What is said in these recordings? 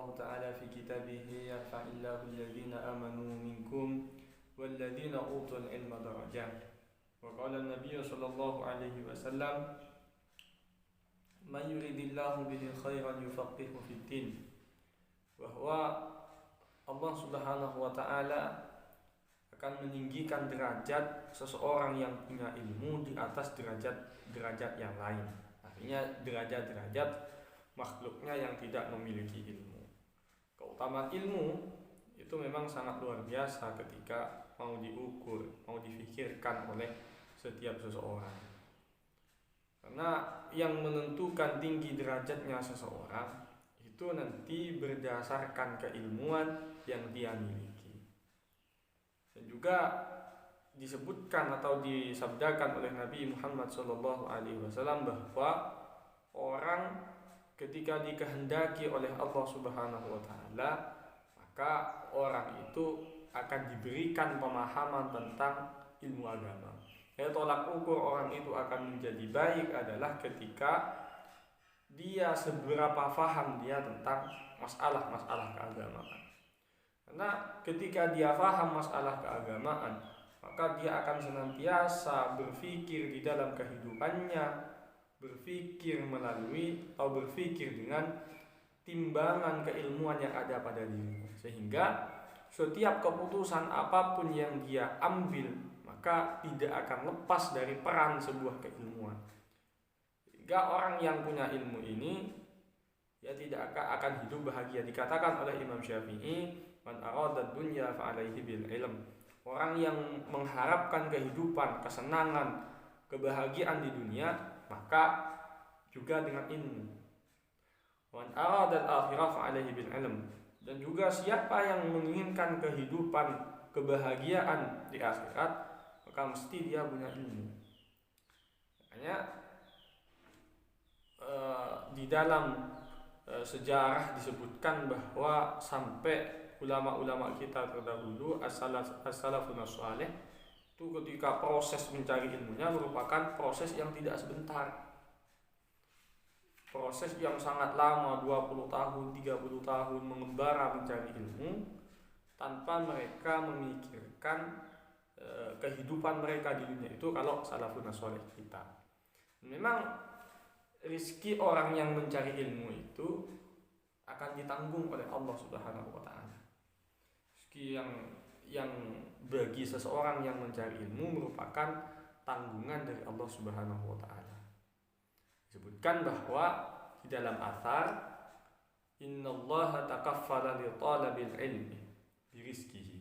الله تعالى في كتابه يرفع الله الذين آمنوا منكم والذين أوتوا العلم درجات وقال النبي صلى الله عليه وسلم من يريد الله به خيرا يفقهه في الدين. Bahwa Allah Subhanahu wa taala akan meninggikan derajat seseorang yang punya ilmu di atas derajat yang lain. Artinya derajat-derajat makhluknya yang tidak memiliki ilmu. Keutamaan ilmu itu memang sangat luar biasa ketika mau diukur, mau difikirkan oleh setiap seseorang. Karena yang menentukan tinggi derajatnya seseorang itu nanti berdasarkan keilmuan yang dia miliki. Dan juga disebutkan atau disabdakan oleh Nabi Muhammad SAW bahwa orang ketika dikehendaki oleh Allah Subhanahu wa taala, maka orang itu akan diberikan pemahaman tentang ilmu agama. Tolak ukur orang itu akan menjadi baik adalah ketika dia seberapa paham dia tentang masalah-masalah keagamaan. Karena ketika dia paham masalah keagamaan, maka dia akan senantiasa berpikir di dalam kehidupannya, berpikir melalui atau berpikir dengan timbangan keilmuan yang ada pada dirinya. Sehingga setiap keputusan apapun yang dia ambil, maka tidak akan lepas dari peran sebuah keilmuan. Sehingga orang yang punya ilmu ini ya tidak akan hidup bahagia. Dikatakan oleh Imam Syafi'i, man arada dunya fa alaihi bil ilm. Orang yang mengharapkan kehidupan, kesenangan, kebahagiaan di dunia, maka juga dengan ilmu. Man arada al-akhirah fa alaihi bil ilm. Dan juga siapa yang menginginkan kehidupan, kebahagiaan di akhirat, maka mesti dia punya ilmu. Makanya di dalam sejarah disebutkan bahwa sampai ulama-ulama kita terdahulu as-salafun as-salih itu ketika proses mencari ilmunya merupakan proses yang tidak sebentar. Proses yang sangat lama, 20 tahun, 30 tahun mengembara mencari ilmu tanpa mereka memikirkan kehidupan mereka di dunia itu kalau salafun as-salih kita. Memang rezeki orang yang mencari ilmu itu akan ditanggung oleh Allah Subhanahu wa taala. Rezeki yang bagi seseorang yang mencari ilmu merupakan tanggungan dari Allah Subhanahu wa taala. Disebutkan bahwa di dalam athar, innallaha takaffala li talabil ilmi bi rizqihi.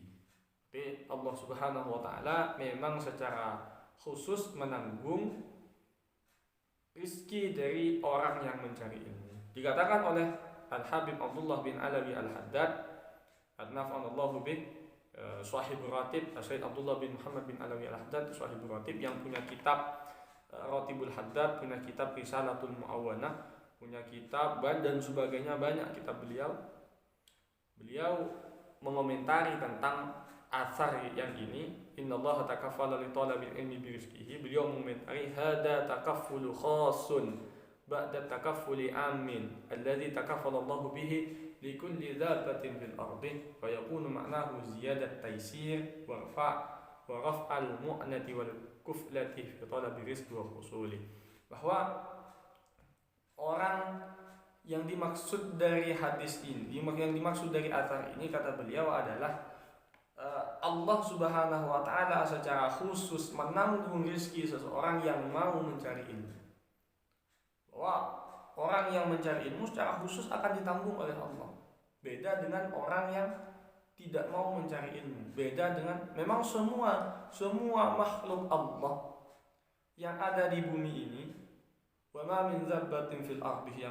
Jadi Allah Subhanahu wa taala memang secara khusus menanggung rizki dari orang yang mencari ilmu. Dikatakan oleh Al-Habib Abdullah bin Alawi Al-Haddad, Nafa'anallahu bih, Shahibur Ratib, Syekh Abdullah bin Muhammad bin Alawi Al-Haddad, Shahibur Ratib yang punya kitab Ratibul Haddad, punya kitab Risalatul Mu'awwanah, punya kitab dan sebagainya, banyak kitab beliau. Beliau mengomentari tentang athar yang ini, innallaha takaffala li talabil ilmi bi rizqihi. Beliau mengomentari hada takaffulu khasun ba'da takaffuli amin alladhi takaffala Allah bihi li kulli dhabatin fil ardi wa yakunu ma'nahu ziyadat taysir wa raf'al mu'nati wal kuflati fi talabi rizqi wa husuli. Bahwa orang yang dimaksud dari hadis ini, yang dimaksud dari athar ini, kata beliau adalah Allah Subhanahu wa taala secara khusus menanggung rezeki seseorang yang mau mencari ilmu. Bahwa orang yang mencari ilmu secara khusus akan ditanggung oleh Allah. Beda dengan orang yang tidak mau mencari ilmu. Beda dengan memang semua makhluk Allah yang ada di bumi ini, wa ma min dzabbatin fil ardi,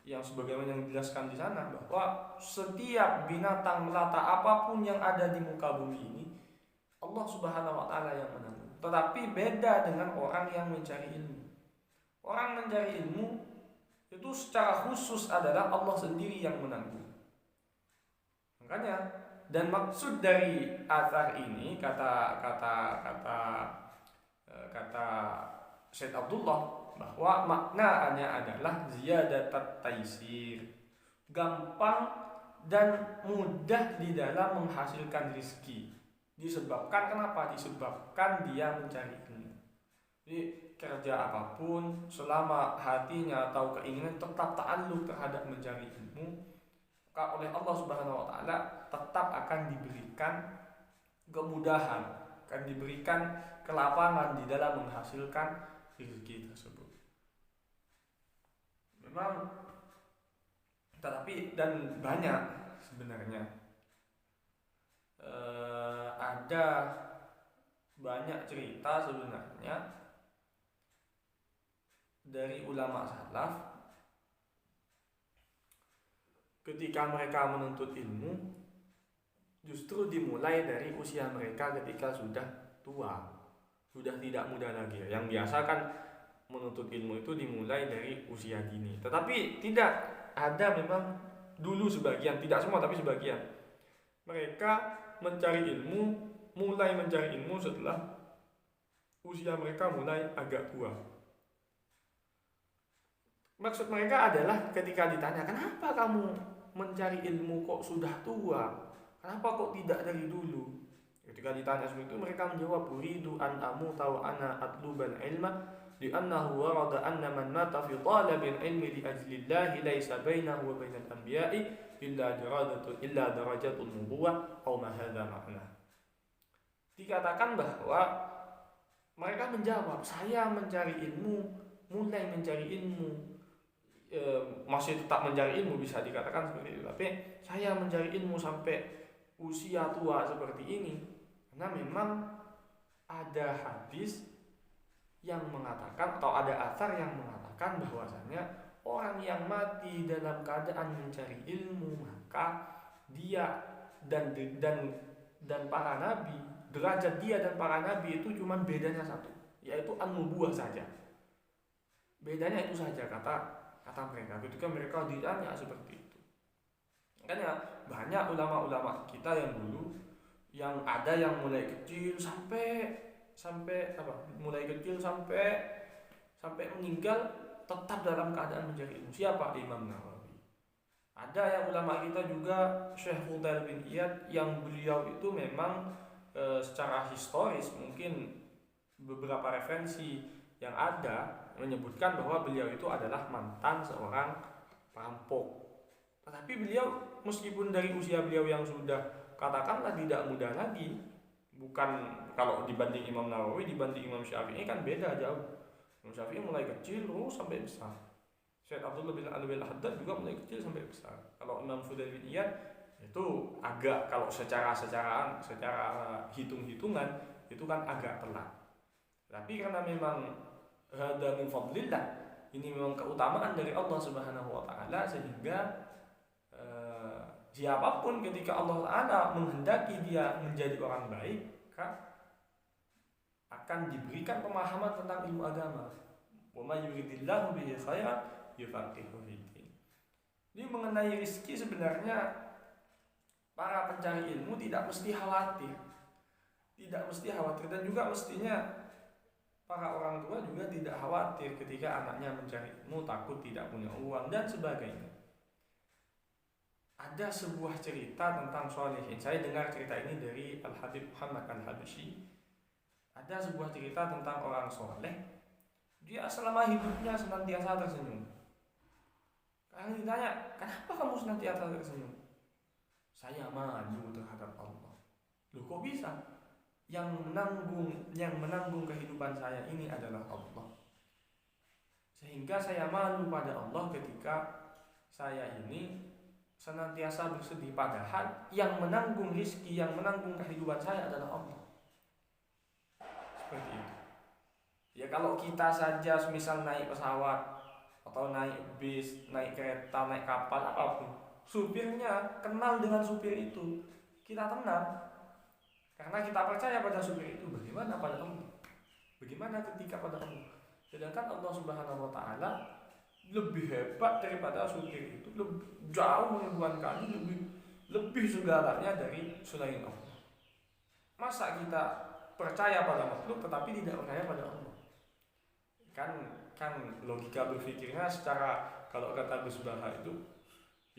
yang sebagaimana yang dijelaskan di sana, bahwa setiap binatang melata apapun yang ada di muka bumi ini Allah Subhanahu wa taala yang menanggung. Tetapi beda dengan orang yang mencari ilmu. Orang mencari ilmu itu secara khusus adalah Allah sendiri yang menanggung. Makanya, dan maksud dari athar ini, kata Syekh Abdullah, bahwa maknanya adalah ziyadat taysir, gampang dan mudah di dalam menghasilkan rezeki. Disebabkan kenapa? Disebabkan dia mencari ilmu. Jadi kerja apapun selama hatinya atau keinginan tetap ta'alluq terhadap mencari ilmu, maka oleh Allah Subhanahu wa taala tetap akan diberikan kemudahan, akan diberikan kelapangan di dalam menghasilkan rezeki tersebut. Memang tetapi dan banyak sebenarnya ada banyak cerita sebenarnya dari ulama salaf ketika mereka menuntut ilmu justru dimulai dari usia mereka ketika sudah tua, sudah tidak muda lagi. Yang biasa kan menuntut ilmu itu dimulai dari usia dini, tetapi tidak ada memang dulu sebagian, tidak semua tapi sebagian, mereka mulai mencari ilmu setelah usia mereka mulai agak tua. Maksud mereka adalah ketika ditanya, kenapa kamu mencari ilmu kok sudah tua? Kenapa kok tidak dari dulu? Ketika ditanya seperti itu, mereka menjawab, uridu an amuta wa ana atlubal ilma li'annahu warada anna man mata fi talabil ilmi li ajlillahi laysa bainahu wa bainal anbiya'i illa darajatul nubuwah aw ma hadza ma'na. Dikatakan bahwa mereka menjawab, saya mencari ilmu, mulai mencari ilmu, masih tetap mencari ilmu, bisa dikatakan seperti itu, tapi saya mencari ilmu sampai usia tua seperti ini karena memang ada hadis yang mengatakan atau ada atsar yang mengatakan bahwasanya orang yang mati dalam keadaan mencari ilmu, maka dia dan para nabi, derajat dia dan para nabi itu cuma bedanya satu, yaitu an-nubuwah saja. Bedanya itu saja, kata mereka ketika mereka ditanya seperti itu. Makanya banyak ulama-ulama kita yang dulu yang ada yang mulai kecil sampai mulai kecil sampai meninggal tetap dalam keadaan mencari ilmu. Siapa? Imam Nawawi. Ada yang ulama kita juga Syekh Fudail bin Iyad yang beliau itu memang secara historis mungkin beberapa referensi yang ada menyebutkan bahwa beliau itu adalah mantan seorang perampok. Tetapi beliau meskipun dari usia beliau yang sudah katakanlah tidak muda lagi, bukan kalau dibanding Imam Nawawi, dibanding Imam Syafi'i kan beda jauh. Imam Syafi'i mulai kecil terus sampai besar. Syekh Abdullah bin Alwi al-Haddad juga mulai kecil sampai besar. Kalau Imam Fudail bin Iyad itu agak, kalau secara hitung-hitungan itu kan agak telat. Tapi karena memang hada min fadlillah, ini memang keutamaan dari Allah Subhanahu wa taala, sehingga siapapun ketika Allah Ta'ala menghendaki dia menjadi orang baik, maka akan diberikan pemahaman tentang ilmu agama. Wa may yuridillahu bihi khairan yufaqihu fiddin. Ini mengenai rezeki sebenarnya para pencari ilmu tidak mesti khawatir. Dan juga mestinya para orang tua juga tidak khawatir ketika anaknya mencari ilmu, takut tidak punya uang dan sebagainya. Ada sebuah cerita tentang sholihin. Saya dengar cerita ini dari Al-Habib Muhammad Al-Habsyi. Ada sebuah cerita tentang orang soleh. Dia selama hidupnya senantiasa tersenyum. Kalau ditanya, kenapa kamu senantiasa tersenyum? Saya malu terhadap Allah. Loh, kok bisa? Yang menanggung kehidupan saya ini adalah Allah. Sehingga saya malu pada Allah ketika saya ini senantiasa bersedih, padahal yang menanggung rezeki, yang menanggung kehidupan saya adalah Allah. Seperti itu. Ya kalau kita saja misal naik pesawat atau naik bis, naik kereta, naik kapal apapun, supirnya kenal dengan supir itu, kita tenang karena kita percaya pada supir itu. Bagaimana pada Allah? Bagaimana ketika pada Allah? Sedangkan Allah Subhanahu wa taala lebih hebat daripada supir itu, jauh ribuan kali lebih segalanya dari selain Allah. Masa kita percaya pada makhluk tetapi tidak percaya pada Allah? Kan logika berpikirnya secara, kalau kata Gus Baha itu,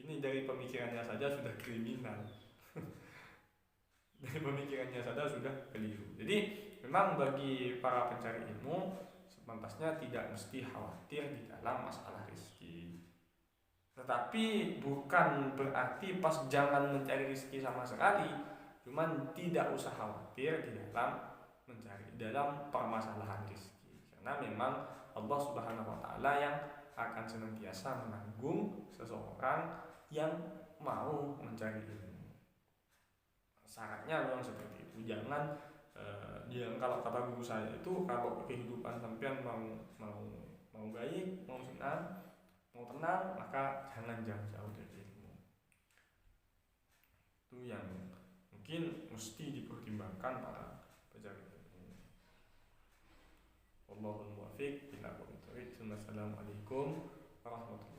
ini dari pemikirannya saja sudah kriminal. Dari pemikirannya saja sudah keliru. Jadi memang bagi para pencari ilmu sepantasnya tidak mesti khawatir di dalam masalah rezeki. Tetapi bukan berarti pas jangan mencari rezeki sama sekali, cuman tidak usah khawatir di dalam permasalahan rezeki. Karena memang Allah Subhanahu wa taala yang akan senantiasa menanggung seseorang yang mau mencari ilmu. Syaratnya memang seperti itu. Jangan kalau kata guru saya itu, kalau kehidupan sampean mau baik, mau senang, mau tenang, maka jangan jauh-jauh dari ilmu. Itu yang mungkin mesti dipertimbangkan para pencari ilmu. Wallahul muwaffiq ila aqwamit thoriq. Assalamualaikum warahmatullahi wabarakatuh.